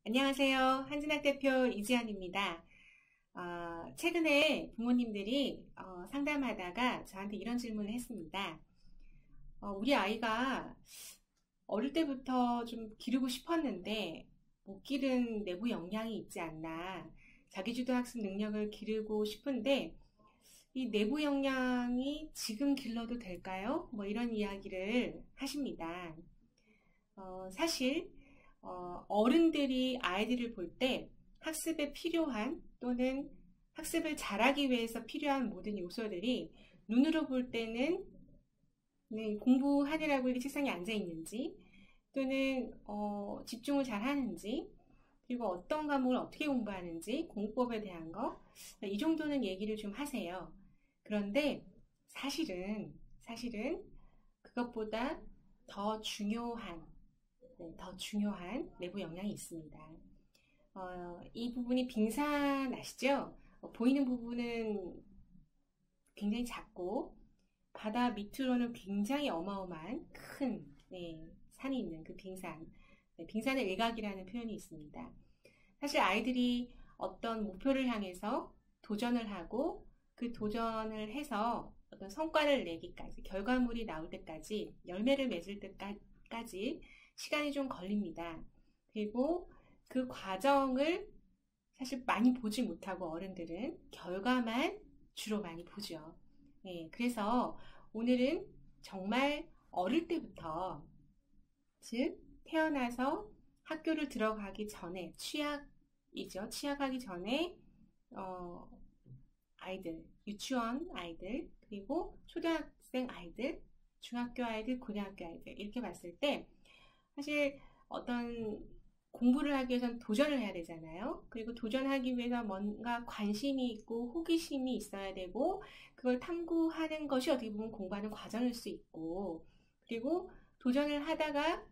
안녕하세요. 한진학 대표 이지연입니다. 최근에 부모님들이 상담하다가 저한테 이런 질문을 했습니다. 우리 아이가 어릴 때부터 좀 기르고 싶었는데 못 기른 내부 역량이 있지 않나. 자기주도 학습 능력을 기르고 싶은데 이 내부 역량이 지금 길러도 될까요? 뭐 이런 이야기를 하십니다. 사실 어른들이 아이들을 볼 때 학습에 필요한 또는 학습을 잘하기 위해서 필요한 모든 요소들이 눈으로 볼 때는 공부하느라고 이렇게 책상에 앉아 있는지 또는 집중을 잘 하는지 그리고 어떤 과목을 어떻게 공부하는지 공부법에 대한 거 이 정도는 얘기를 좀 하세요. 그런데 사실은 그것보다 더 중요한 내부 역량이 있습니다. 이 부분이 빙산 아시죠? 보이는 부분은 굉장히 작고 바다 밑으로는 굉장히 어마어마한 큰 산이 있는 그 빙산. 빙산의 일각이라는 표현이 있습니다. 사실 아이들이 어떤 목표를 향해서 도전을 하고 그 도전을 해서 어떤 성과를 내기까지 결과물이 나올 때까지 열매를 맺을 때까지 시간이 좀 걸립니다. 그리고 그 과정을 사실 많이 보지 못하고 어른들은 결과만 주로 많이 보죠. 그래서 오늘은 정말 어릴 때부터, 즉 태어나서 학교를 들어가기 전에 취학하기 전에 아이들, 유치원 아이들, 그리고 초등학생 아이들, 중학교 아이들, 고등학교 아이들 이렇게 봤을 때 사실 어떤 공부를 하기 위해서는 도전을 해야 되잖아요. 그리고 도전하기 위해서 뭔가 관심이 있고 호기심이 있어야 되고 그걸 탐구하는 것이 어떻게 보면 공부하는 과정일 수 있고 그리고 도전을 하다가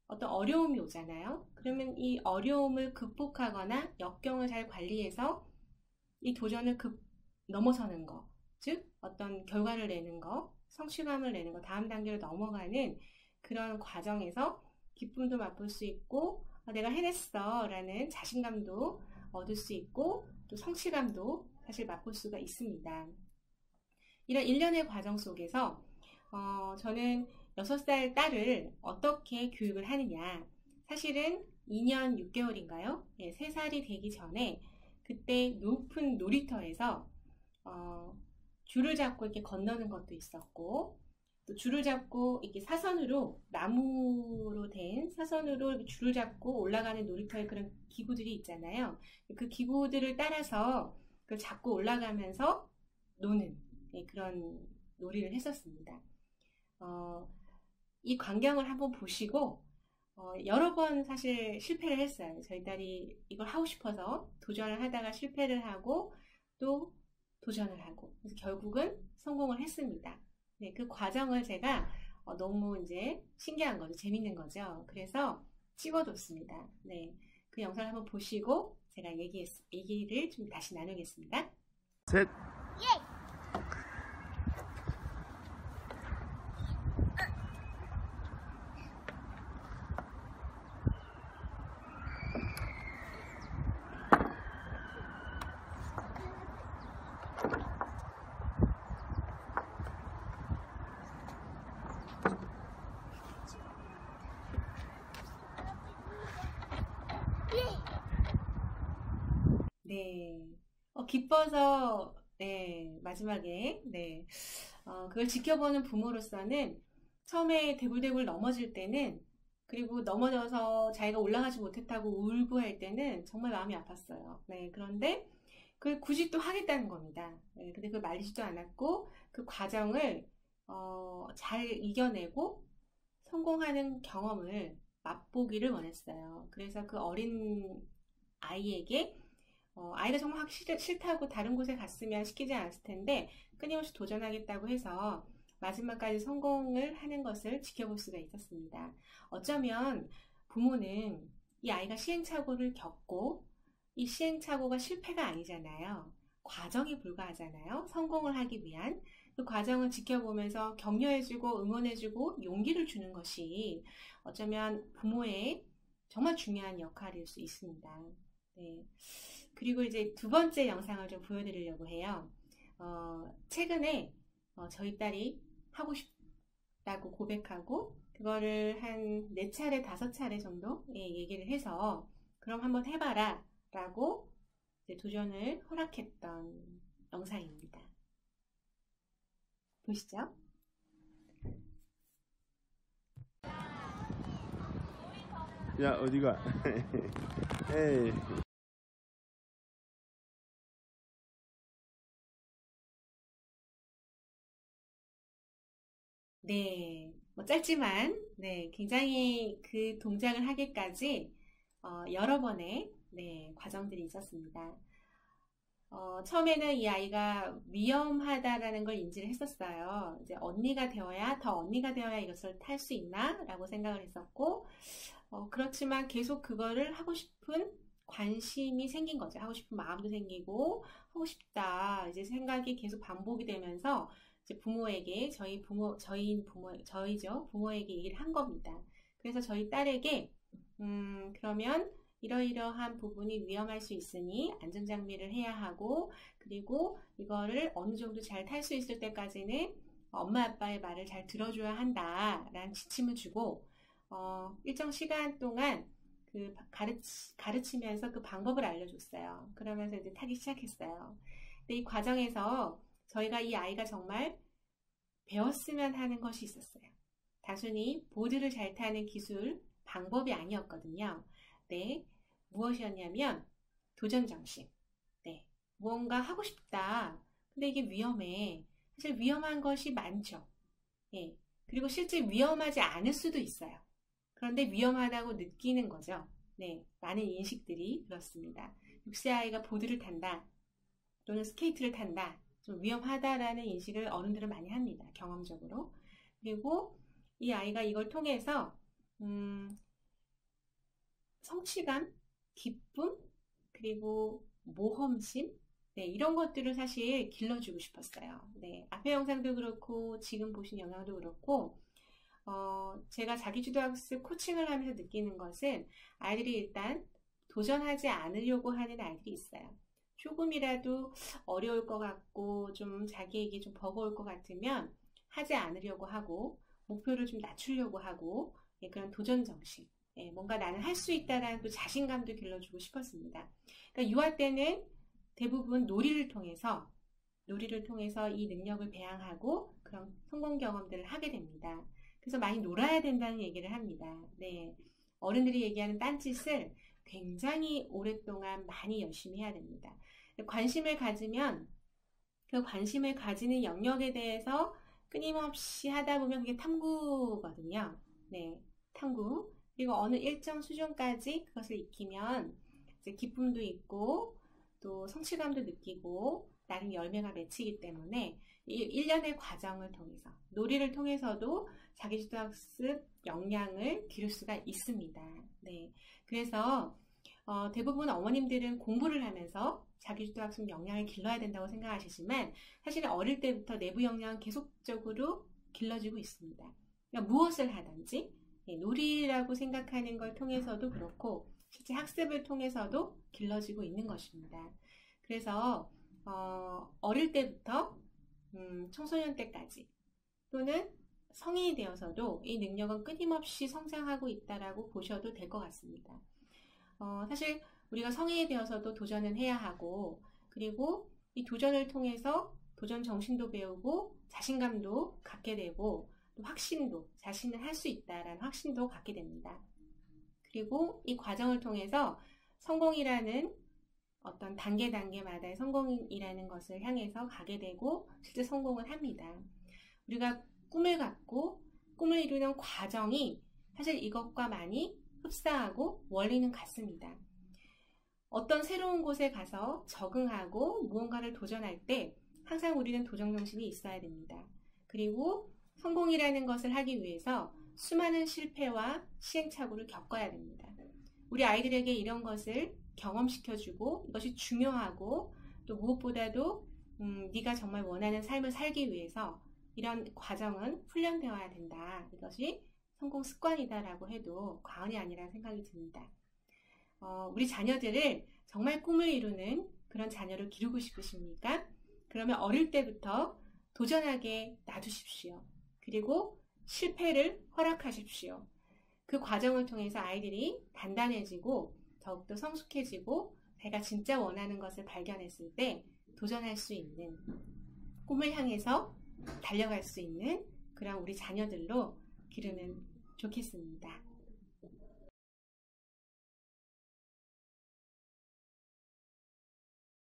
어떤 어려움이 오잖아요. 그러면 이 어려움을 극복하거나 역경을 잘 관리해서 이 도전을 넘어서는 거, 즉 어떤 결과를 내는 거, 성취감을 내는 거, 다음 단계로 넘어가는 그런 과정에서 기쁨도 맛볼 수 있고 내가 해냈어 라는 자신감도 얻을 수 있고 또 성취감도 사실 맛볼 수가 있습니다. 이런 일련의 과정 속에서 저는 6살 딸을 어떻게 교육을 하느냐, 사실은 2년 6개월인가요? 3살이 되기 전에 그때 높은 놀이터에서 줄을 잡고 이렇게 건너는 것도 있었고 또 줄을 잡고 이렇게 사선으로 나무로 된 사선으로 줄을 잡고 올라가는 놀이터에 그런 기구들이 있잖아요. 그 기구들을 따라서 그 잡고 올라가면서 노는 그런 놀이를 했었습니다. 이 광경을 한번 보시고 여러 번 사실 실패를 했어요. 저희 딸이 이걸 하고 싶어서 도전을 하다가 실패를 하고 또 도전을 하고 그래서 결국은 성공을 했습니다. 그 과정을 제가 너무 이제 신기한 거죠. 재밌는 거죠. 그래서 찍어뒀습니다. 그 영상을 한번 보시고 제가 얘기를 좀 다시 나누겠습니다. 셋. 예! 기뻐서 마지막에 그걸 지켜보는 부모로서는 처음에 대굴대굴 넘어질 때는 그리고 넘어져서 자기가 올라가지 못했다고 울고 할 때는 정말 마음이 아팠어요. 그런데 그걸 굳이 또 하겠다는 겁니다. 근데 그걸 말리지도 않았고 그 과정을 잘 이겨내고 성공하는 경험을 맛보기를 원했어요. 그래서 그 어린 아이에게 아이가 정말 하기 싫다고 다른 곳에 갔으면 시키지 않았을 텐데 끊임없이 도전하겠다고 해서 마지막까지 성공을 하는 것을 지켜볼 수가 있었습니다. 어쩌면 부모는 이 아이가 시행착오를 겪고 이 시행착오가 실패가 아니잖아요. 과정에 불과하잖아요. 성공을 하기 위한 그 과정을 지켜보면서 격려해주고 응원해주고 용기를 주는 것이 어쩌면 부모의 정말 중요한 역할일 수 있습니다. 네. 그리고 이제 두 번째 영상을 좀 보여드리려고 해요. 최근에 저희 딸이 하고 싶다고 고백하고 그거를 한 4차례, 5차례 정도 얘기를 해서 그럼 한번 해봐라 라고 도전을 허락했던 영상입니다. 보시죠. 야, 어디가? 에이. 네, 뭐 짧지만, 네, 굉장히 그 동작을 하기까지 여러 번의 과정들이 있었습니다. 처음에는 이 아이가 위험하다라는 걸 인지를 했었어요. 이제 언니가 되어야, 더 언니가 되어야 이것을 탈 수 있나? 라고 생각을 했었고, 그렇지만 계속 그거를 하고 싶은 관심이 생긴 거죠. 하고 싶은 마음도 생기고, 하고 싶다. 이제 생각이 계속 반복이 되면서, 이제 부모에게, 저희죠. 부모에게 얘기를 한 겁니다. 그래서 저희 딸에게, 그러면 이러이러한 부분이 위험할 수 있으니 안전장비를 해야 하고, 그리고 이거를 어느 정도 잘 탈 수 있을 때까지는 엄마 아빠의 말을 잘 들어줘야 한다라는 지침을 주고, 일정 시간 동안 그 가르치면서 그 방법을 알려줬어요. 그러면서 이제 타기 시작했어요. 근데 이 과정에서 저희가 이 아이가 정말 배웠으면 하는 것이 있었어요. 단순히 보드를 잘 타는 기술, 방법이 아니었거든요. 네, 무엇이었냐면 도전정신. 네, 무언가 하고 싶다. 근데 이게 위험해. 사실 위험한 것이 많죠. 예, 그리고 실제 위험하지 않을 수도 있어요. 그런데 위험하다고 느끼는 거죠. 네, 많은 인식들이 그렇습니다. 6세 아이가 보드를 탄다. 또는 스케이트를 탄다. 좀 위험하다라는 인식을 어른들은 많이 합니다. 경험적으로. 그리고 이 아이가 이걸 통해서 성취감, 기쁨, 그리고 모험심, 네, 이런 것들을 사실 길러주고 싶었어요. 네, 앞의 영상도 그렇고 지금 보신 영상도 그렇고 제가 자기주도학습 코칭을 하면서 느끼는 것은 아이들이 일단 도전하지 않으려고 하는 아이들이 있어요. 조금이라도 어려울 것 같고 좀 자기에게 좀 버거울 것 같으면 하지 않으려고 하고 목표를 좀 낮추려고 하고 그런 도전정신, 뭔가 나는 할 수 있다라는 또 자신감도 길러주고 싶었습니다. 그러니까 유아 때는 대부분 놀이를 통해서 이 능력을 배양하고 그런 성공 경험들을 하게 됩니다. 그래서 많이 놀아야 된다는 얘기를 합니다. 네, 어른들이 얘기하는 딴짓을 굉장히 오랫동안 많이 열심히 해야 됩니다. 관심을 가지면 그 관심을 가지는 영역에 대해서 끊임없이 하다 보면 그게 탐구거든요. 네, 탐구. 그리고 어느 일정 수준까지 그것을 익히면 이제 기쁨도 있고 또 성취감도 느끼고 나름 열매가 맺히기 때문에 이 일련의 과정을 통해서 놀이를 통해서도 자기주도학습 역량을 기를 수가 있습니다. 네, 그래서 대부분 어머님들은 공부를 하면서 자기주도학습 역량을 길러야 된다고 생각하시지만 사실 어릴 때부터 내부 역량은 계속적으로 길러지고 있습니다. 그러니까 무엇을 하든지 놀이라고 생각하는 걸 통해서도 그렇고 실제 학습을 통해서도 길러지고 있는 것입니다. 그래서 어릴 때부터 청소년 때까지 또는 성인이 되어서도 이 능력은 끊임없이 성장하고 있다라고 보셔도 될 것 같습니다. 사실 우리가 성인이 되어서도 도전은 해야 하고 그리고 이 도전을 통해서 도전 정신도 배우고 자신감도 갖게 되고 또 확신도 자신은 할 수 있다라는 확신도 갖게 됩니다. 그리고 이 과정을 통해서 성공이라는 어떤 단계마다의 성공이라는 것을 향해서 가게 되고 실제 성공을 합니다. 우리가 꿈을 갖고 꿈을 이루는 과정이 사실 이것과 많이 흡사하고 원리는 같습니다. 어떤 새로운 곳에 가서 적응하고 무언가를 도전할 때 항상 우리는 도전정신이 있어야 됩니다. 그리고 성공이라는 것을 하기 위해서 수많은 실패와 시행착오를 겪어야 됩니다. 우리 아이들에게 이런 것을 경험시켜주고 이것이 중요하고 또 무엇보다도 네가 정말 원하는 삶을 살기 위해서 이런 과정은 훈련되어야 된다. 이것이 성공 습관이다라고 해도 과언이 아니라는 생각이 듭니다. 우리 자녀들을 정말 꿈을 이루는 그런 자녀를 기르고 싶으십니까? 그러면 어릴 때부터 도전하게 놔두십시오. 그리고 실패를 허락하십시오. 그 과정을 통해서 아이들이 단단해지고 더욱더 성숙해지고 자기가 진짜 원하는 것을 발견했을 때 도전할 수 있는, 꿈을 향해서 달려갈 수 있는 그런 우리 자녀들로 기르면 좋겠습니다.